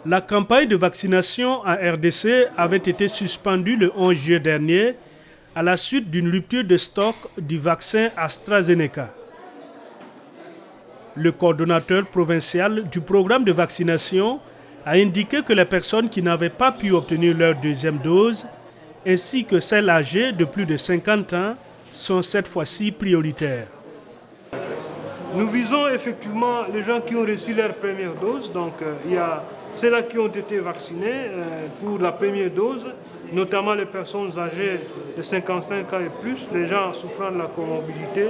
La campagne de vaccination en RDC avait été suspendue le 11 juillet dernier à la suite d'une rupture de stock du vaccin AstraZeneca. Le coordonnateur provincial du programme de vaccination a indiqué que les personnes qui n'avaient pas pu obtenir leur deuxième dose, ainsi que celles âgées de plus de 50 ans, sont cette fois-ci prioritaires. Nous visons effectivement les gens qui ont reçu leur première dose, donc il y a ceux-là qui ont été vaccinés pour la première dose, notamment les personnes âgées de 55 ans et plus, les gens souffrant de la comorbidité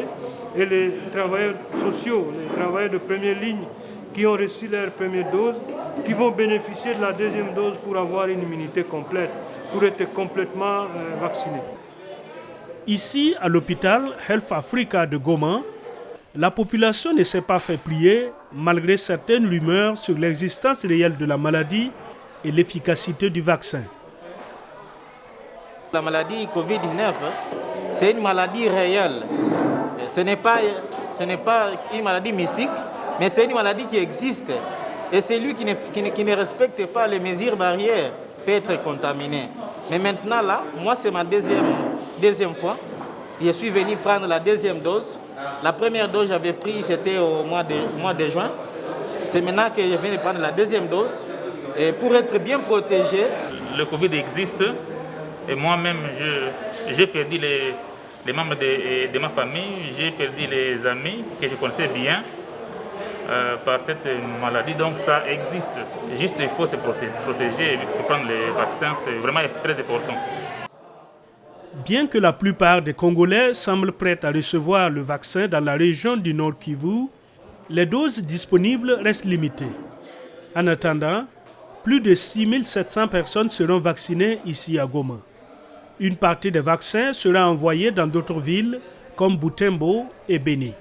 et les travailleurs sociaux, les travailleurs de première ligne qui ont reçu leur première dose, qui vont bénéficier de la deuxième dose pour avoir une immunité complète, pour être complètement vaccinés. Ici, à l'hôpital Health Africa de Goma, la population ne s'est pas fait plier malgré certaines rumeurs sur l'existence réelle de la maladie et l'efficacité du vaccin. La maladie Covid-19, c'est une maladie réelle. Ce n'est pas une maladie mystique, mais c'est une maladie qui existe. Et celui qui ne respecte pas les mesures barrières peut être contaminé. Mais maintenant, là, moi, c'est ma deuxième fois. Je suis venu prendre la deuxième dose. La première dose, j'avais pris, c'était au mois de juin. C'est maintenant que je viens de prendre la deuxième dose. Et pour être bien protégé. Le Covid existe. Et moi-même, j'ai perdu les membres de ma famille. J'ai perdu les amis que je connaissais bien par cette maladie. Donc ça existe. Juste, il faut se protéger et prendre les vaccins. C'est vraiment très important. Bien que la plupart des Congolais semblent prêts à recevoir le vaccin dans la région du Nord Kivu, les doses disponibles restent limitées. En attendant, plus de 6700 personnes seront vaccinées ici à Goma. Une partie des vaccins sera envoyée dans d'autres villes comme Butembo et Beni.